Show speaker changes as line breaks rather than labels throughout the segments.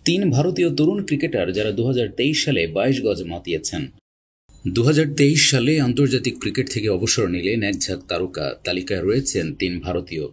তিন ভারতীয় তরুণ ক্রিকেটার যারা 2023 সালে 22 গজ মাতিয়েছেন। 2023 সালে আন্তর্জাতিক ক্রিকেট থেকে অবসর নিলেন এক ঝাঁক তারকা। তালিকায় রয়েছেন তিন ভারতীয়।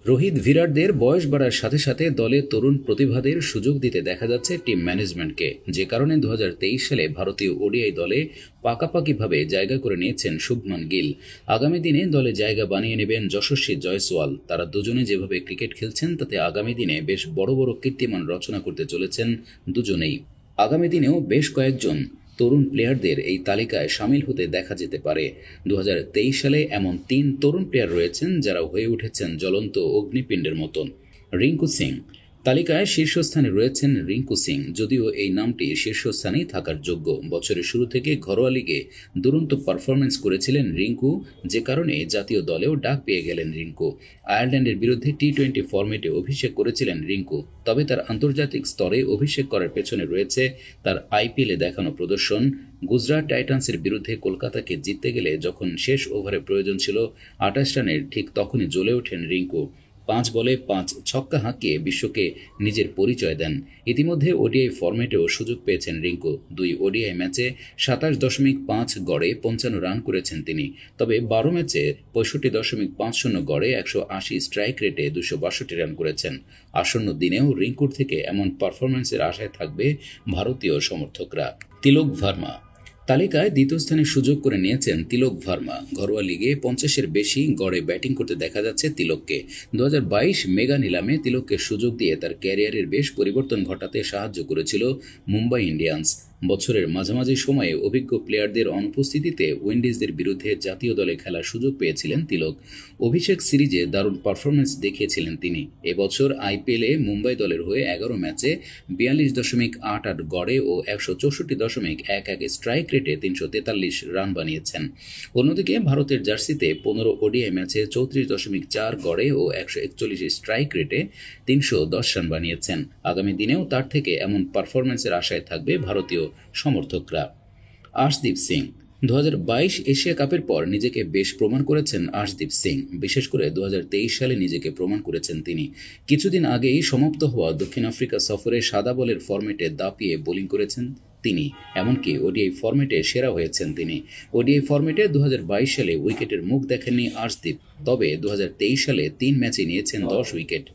রোহিত, বিরাটদের বয়স বাড়ার সাথে সাথে দলে তরুণ প্রতিভাদের সুযোগ দিতে দেখা যাচ্ছে টিম ম্যানেজমেন্টকে, যে কারণে 2023 সালে ভারতীয় ওডিআই দলে পাকাপাকিভাবে জায়গা করে নিয়েছেন শুভমান গিল। আগামী দিনে দলে জায়গা বানিয়ে নেবেন যশস্বী জয়সওয়াল। তারা দুজনে যেভাবে ক্রিকেট খেলছেন তাতে আগামী দিনে বেশ বড় বড় কীর্তিমান রচনা করতে চলেছেন দুজনেই। আগামী দিনেও বেশ কয়েকজন তরুণ প্লেয়ারদের এই তালিকায় সামিল হতে দেখা যেতে পারে। 2023 সালে এমন তিন তরুণ প্লেয়ার রয়েছেন যারা হয়ে উঠেছেন জ্বলন্ত অগ্নিপিণ্ডের মতন। রিঙ্কু সিং তালিকায় শীর্ষস্থানে রয়েছেন। রিঙ্কু সিং, যদিও এই নামটি শীর্ষস্থানেই থাকার যোগ্য। বছরের শুরু থেকে ঘরোয়া লিগে দুরন্ত পারফরমেন্স করেছিলেন রিঙ্কু, যে কারণে জাতীয় দলেও ডাক পেয়ে গেলেন রিঙ্কু। আয়ারল্যান্ডের বিরুদ্ধে টি-20 ফরম্যাটে অভিষেক করেছিলেন রিঙ্কু। তবে তার আন্তর্জাতিক স্তরে অভিষেক করার পেছনে রয়েছে তার আইপিএলে দেখানো প্রদর্শন। গুজরাট টাইটান্সের বিরুদ্ধে কলকাতাকে জিততে গেলে যখন শেষ ওভারে প্রয়োজন ছিল 28 রানের, ঠিক তখনই জ্বলে ওঠেন রিঙ্কু। 5 বলে 5 ছক্কা হাঁকিয়ে বিশ্বকে নিজের পরিচয় দেন। ইতিমধ্যে ওডিআই ফরম্যাটেও সুযোগ পেয়েছেন রিঙ্কু। 2 ওডিআই ম্যাচে 27.5 গড়ে 55 রান করেছেন তিনি। তবে 12 ম্যাচে 65.50 গড়ে 180 স্ট্রাইক রেটে 262 রান করেছেন। আসন্ন দিনেও রিঙ্কুর থেকে এমন পারফরম্যান্সের আশায় থাকবে ভারতীয় সমর্থকরা। তিলক ভার্মা তালিকায় দ্বিতীয় স্থানে সুযোগ করে নিয়েছেন তিলক ভার্মা। ঘরোয়া লিগে 50-এর বেশি গড়ে ব্যাটিং করতে দেখা যাচ্ছে তিলককে। 2022 মেগা নিলামে তিলককে সুযোগ দিয়ে তার ক্যারিয়ারের বেশ পরিবর্তন ঘটাতে সাহায্য করেছিল মুম্বাই ইন্ডিয়ান্স। বছরের মাঝামাঝি সময়ে অভিজ্ঞ প্লেয়ারদের অনুপস্থিতিতে উইন্ডিজদের বিরুদ্ধে জাতীয় দলে খেলার সুযোগ পেয়েছিলেন তিলক। অভিষেক সিরিজে দারুণ পারফরমেন্স দেখিয়েছিলেন তিনি। এবছর আইপিএলে মুম্বাই দলের হয়ে 11 ম্যাচে 42.88 গড়ে ও 164.11 স্ট্রাইক রেটে 343 রান বানিয়েছেন। অন্যদিকে ভারতের জার্সিতে 15 ওডিআই ম্যাচে 34.4 গড়ে ও 141 স্ট্রাইক রেটে 310 রান বানিয়েছেন। আগামী দিনেও তার থেকে এমন পারফরমেন্সের আশায় থাকবে ভারতীয় সমর্থকরা। আর্শদীপ সিং 2022 এশিয়া কাপের পর নিজেকে বেশ প্রমাণ করেছেন আর্শদীপ সিং। বিশেষ করে 2023 সালে নিজেকে প্রমাণ করেছেন তিনি। কিছুদিন আগেই সমাপ্ত হওয়া দক্ষিণ আফ্রিকা সফরে সাদা বলের ফরম্যাটে দাপিয়ে বোলিং করেছেন তিনি। এমনকি ওডিআই ফরম্যাটে সেরা হয়েছেন তিনি। ওডিআই ফরম্যাটে 2022 সালে উইকেটের মুখ দেখেননি আর্শদীপ, তবে 2023 সালে 3 ম্যাচে নিয়েছেন 10 উইকেট।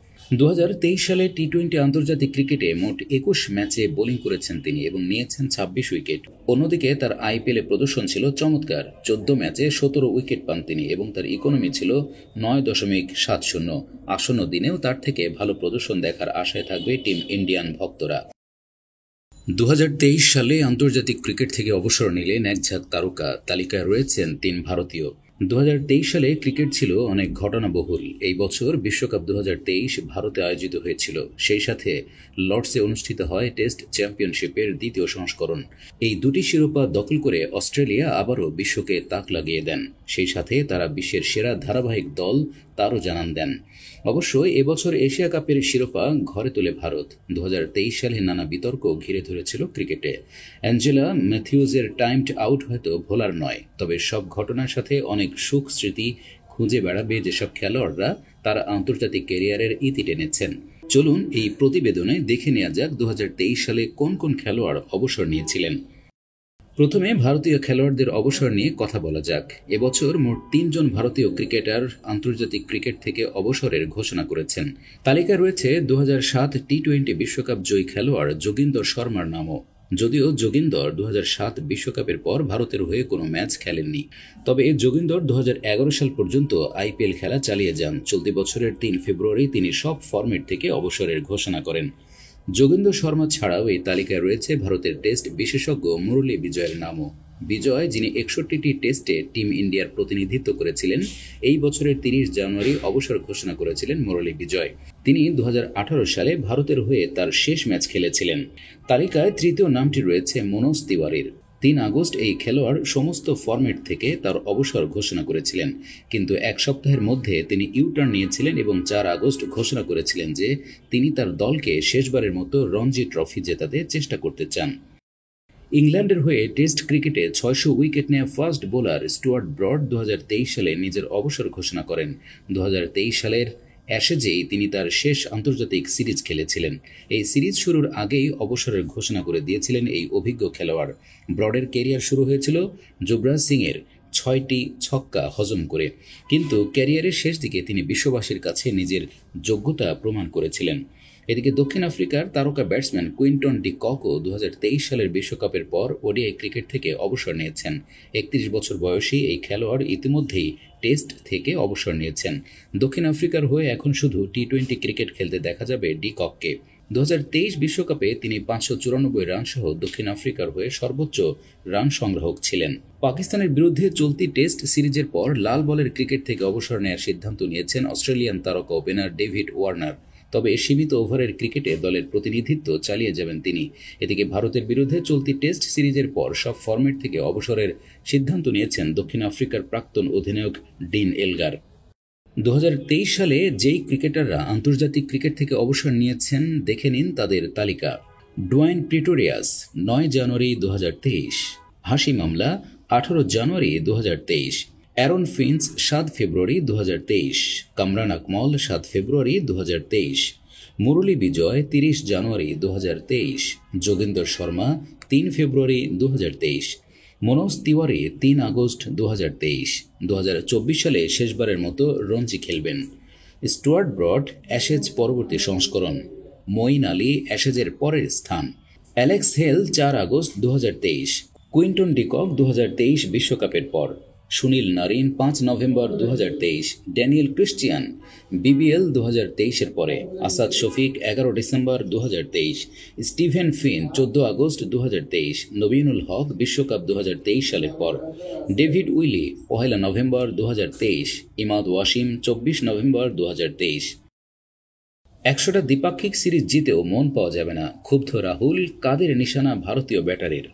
2023 সালে টি-20 আন্তর্জাতিক ক্রিকেটে মোট 21 ম্যাচে বোলিং করেছেন তিনি এবং নিয়েছেন 26 উইকেট। অন্যদিকে তার আইপিএলে প্রদর্শন ছিল চমৎকার। 14 ম্যাচে 17 উইকেট পান তিনি এবং তার ইকোনমি ছিল 9.70। আসন্ন দিনেও তার থেকে ভালো প্রদর্শন দেখার আশায় থাকবে টিম ইন্ডিয়ান ভক্তরা। 2023 সালে আন্তর্জাতিক ক্রিকেট থেকে অবসর নিলেন এক ঝাঁক তারকা। তালিকায় রয়েছেন তিন ভারতীয়। 2023 সালে ক্রিকেট ছিল অনেক ঘটনাবহুল। এই বছর বিশ্বকাপ 2023 ভারতে আয়োজিত হয়েছিল। সেই সাথে লর্ডসে অনুষ্ঠিত হয় টেস্ট চ্যাম্পিয়নশিপের দ্বিতীয় সংস্করণ। এই দুটি শিরোপা দখল করে অস্ট্রেলিয়া আবারও বিশ্বকে তাক লাগিয়ে দেন। সেই সাথে তারা বিশ্বের সেরা ধারাবাহিক দল তারও জানান দেন। অবশ্য এবছর এশিয়া কাপের শিরোপা ঘরে তোলে ভারত। 2023 সালে নানা বিতর্ক ঘিরে ধরেছিল ক্রিকেটে। অ্যাঞ্জেলা ম্যাথিউজের টাইমড আউট হয়তো ভোলার নয়, তবে সব ঘটনার সাথে অনেক সুখ স্মৃতি খুঁজে বেড়াবে যেসব খেলোয়াড়রা তারা আন্তর্জাতিক ক্যারিয়ারের ইতি টেনেছেন। চলুন এই প্রতিবেদনে দেখে নেওয়া যাক 2023 সালে কোন কোন খেলোয়াড় অবসর নিয়েছিলেন। প্রথমে ভারতীয় খেলোয়াড়দের অবসর নিয়ে কথা বলা যাক। এবছর মোট 3 জন ভারতীয় ক্রিকেটার আন্তর্জাতিক ক্রিকেট থেকে অবসরের ঘোষণা করেছেন। তালিকায় রয়েছে 2007 টি-20 বিশ্বকাপ জয়ী খেলোয়াড় যোগিন্দর শর্মার নামও। যদিও যোগিন্দর 2007 বিশ্বকাপের পর ভারতের হয়ে কোনো ম্যাচ খেলেননি, তবে যোগিন্দর 2011 সাল পর্যন্ত আইপিএল খেলা চালিয়ে যান। চলতি বছরের 3 ফেব্রুয়ারি তিনি সব ফরম্যাট থেকে অবসরের ঘোষণা করেন। যোগেন্দ্র শর্মা ছাড়াও এই তালিকায় রয়েছে ভারতের টেস্ট বিশেষজ্ঞ মুরলী বিজয়ের নামও। বিজয়, যিনি 61টি টেস্টে টিম ইন্ডিয়ার প্রতিনিধিত্ব করেছিলেন, এই বছরের 30 জানুয়ারি অবসর ঘোষণা করেছিলেন মুরলী বিজয়। তিনি 2018 সালে ভারতের হয়ে তার শেষ ম্যাচ খেলেছিলেন। তালিকায় তৃতীয় নামটি রয়েছে মনোজ তিওয়ারির। 3 আগস্ট এই খেলোয়াড় সমস্ত ফরম্যাট থেকে তার অবসর ঘোষণা করেছিলেন, কিন্তু এক সপ্তাহের মধ্যে তিনি ইউটার্ন নিয়েছিলেন এবং 4 আগস্ট ঘোষণা করেছিলেন যে তিনি তার দলকে শেষবারের মতো রঞ্জি ট্রফি জেতাতে চেষ্টা করতে চান। ইংল্যান্ডের হয়ে টেস্ট ক্রিকেটে 600 উইকেট নেওয়া ফাস্ট বোলার স্টুয়ার্ট ব্রড 2023 সালে নিজের অবসর ঘোষণা করেন। 2023 সালের অ্যাশেজেই তিনি তার শেষ আন্তর্জাতিক সিরিজ খেলেছিলেন। এই সিরিজ শুরুর আগেই অবসরের ঘোষণা করে দিয়েছিলেন এই অভিজ্ঞ খেলোয়াড়। ব্রডের কেরিয়ার শুরু হয়েছিল যুবরাজ সিংয়ের 6টি ছক্কা হজম করে, কিন্তু ক্যারিয়ারের শেষ দিকে তিনি বিশ্ববাসীর কাছে নিজের যোগ্যতা প্রমাণ করেছিলেন। এদিকে দক্ষিণ আফ্রিকার তারকা ব্যাটসম্যান কুইন্টন ডি ককও 2023 সালের বিশ্বকাপের পর ওডিআই ক্রিকেট থেকে অবসর নিয়েছেন। 31 বছর বয়সী এই খেলোয়াড় ইতিমধ্যেই টেস্ট থেকে অবসর নিয়েছেন। দক্ষিণ আফ্রিকার হয়ে এখন শুধু টি-20 ক্রিকেট খেলতে দেখা যাবে ডি কককে। 2023 বিশ্বকাপে তিনি 594 রান সহ দক্ষিণ আফ্রিকার হয়ে সর্বোচ্চ রান সংগ্রাহক ছিলেন। পাকিস্তানের বিরুদ্ধে চলতি টেস্ট সিরিজের পর লাল বলের ক্রিকেট থেকে অবসর নেওয়ার সিদ্ধান্ত নিয়েছেন অস্ট্রেলিয়ান তারকা ওপেনার ডেভিড ওয়ার্নার। তবে সীমিত ওভারের ক্রিকেটে দলের প্রতিনিধিত্ব চালিয়ে যাবেন তিনি। এদিকে ভারতের বিরুদ্ধে চলতি টেস্ট সিরিজের পর সব ফরম্যাট থেকে অবসরের সিদ্ধান্ত নিয়েছেন দক্ষিণ আফ্রিকার প্রাক্তন অধিনায়ক ডিন এলগার। 2023 সালে যেই ক্রিকেটাররা আন্তর্জাতিক ক্রিকেট থেকে অবসর নিয়েছেন দেখে নিন তাদের তালিকা। ডোয়াইন প্রিটোরিয়াস 9 জানুয়ারি 2023, হাসিম আমলা 18 জানুয়ারি 2023, অ্যারন ফিঞ্চ 7 ফেব্রুয়ারি 2023, কামরান আকমল 7 ফেব্রুয়ারি 2023, মুরলী বিজয় 30 জানুয়ারি 2023, যোগেন্দর শর্মা 3 ফেব্রুয়ারি 2023, মনোজ তিওয়ারি 3 আগস্ট 2023। 2024 সালে শেষবারের মতো রঞ্জি খেলবেন। স্টুয়ার্ট ব্রড অ্যাশেজ পরবর্তী সংস্করণ। মঈন আলী অ্যাশেজের পরের স্থান। Alex Hales 4 August 2023। Quinton de Kock 2023 বিশ্বকাপের পর। Sunil Narine 5 November 2023। Daniel Christian BBL 2023-এর পরে। Asad Shafiq 11 December 2023। Steven Finn 14 August 2023। Naveenul Haq বিশ্বকাপ 2023 সালের পর। David Willey 1 November 2023। Imad Wasim 24 November 2023। 100টা দ্বিপাক্ষিক সিরিজ জিতেও মন পাওয়া যাবে না, ক্ষুব্ধ রাহুল। কাদের নিশানা ভারতীয় ব্যাটারের?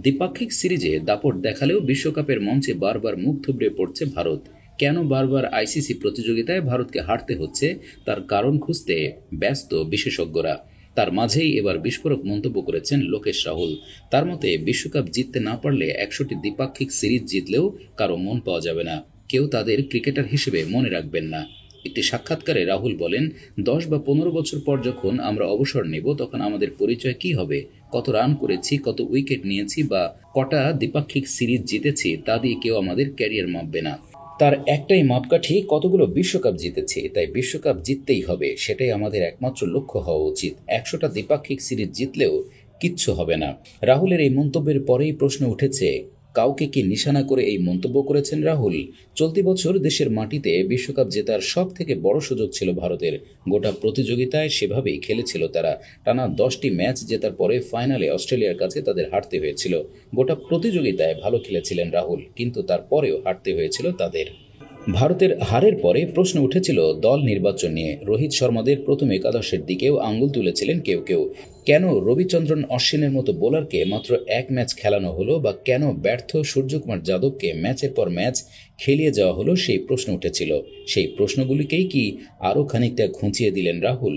দ্বিপাক্ষিক সিরিজে দাপট দেখালেও বিশ্বকাপের মঞ্চে বারবার মুখ থুবড়ে পড়ছে ভারত। কেন বারবার আইসিসি প্রতিযোগিতায় ভারতকে হারতে হচ্ছে তার কারণ খুঁজতে ব্যস্ত বিশেষজ্ঞরা। তার মাঝেই এবার বিস্ফোরক মন্তব্য করেছেন লোকেশ রাহুল। তার মতে বিশ্বকাপ জিততে না পারলে 100টি দ্বিপাক্ষিক সিরিজ জিতলেও কারো মন পাওয়া যাবে না, কেউ তাদের ক্রিকেটার হিসেবে মনে রাখবেন না। একটি সাক্ষাৎকারে রাহুল বলেন, 10 বা 15 বছর পর যখন আমরা অবসর নেব তখন আমাদের পরিচয় কি হবে? কত রান করেছি, কত উইকেট নিয়েছি বা কটা দ্বিপাক্ষিক সিরিজ জিতেছি তা দিয়ে কেউ আমাদের ক্যারিয়ার মাপবে না। তার একটাই মাপকাঠি কতগুলো বিশ্বকাপ জিতেছে, তাই বিশ্বকাপ জিততেই হবে, সেটাই আমাদের একমাত্র লক্ষ্য হওয়া উচিত। 100টা দ্বিপাক্ষিক সিরিজ জিতলেও কিচ্ছু হবে না। রাহুলের এই মন্তব্যের পরেই প্রশ্ন উঠেছে, কাউকে কি নিশানা করে এই মন্তব্য করেছেন রাহুল? চলতি বছর দেশের মাটিতে বিশ্বকাপ জেতার সব থেকে বড় সুযোগ ছিল ভারতের। গোটা প্রতিযোগিতায় সেভাবেই খেলেছিল তারা। টানা 10টি ম্যাচ জেতার পরে ফাইনালে অস্ট্রেলিয়ার কাছে তাদের হারতে হয়েছিল। গোটা প্রতিযোগিতায় ভালো খেলেছিলেন রাহুল, কিন্তু তারপরেও হারতে হয়েছিল তাদের। ভারতের হারের পরে প্রশ্ন উঠেছিল দল নির্বাচন নিয়ে। রোহিত শর্মাদের প্রথম একাদশের দিকেও আঙুল তুলেছিলেন কেউ কেউ। কেন রবিচন্দ্রন অশ্বিনের মতো বোলারকে মাত্র 1 ম্যাচ খেলানো হলো, বা কেন ব্যর্থ সূর্যকুমার যাদবকে ম্যাচের পর ম্যাচ খেলিয়ে যাওয়া হলো, সেই প্রশ্ন উঠেছিল। সেই প্রশ্নগুলিকেই কি আরও খানিকটা ঘুঁচিয়ে দিলেন রাহুল?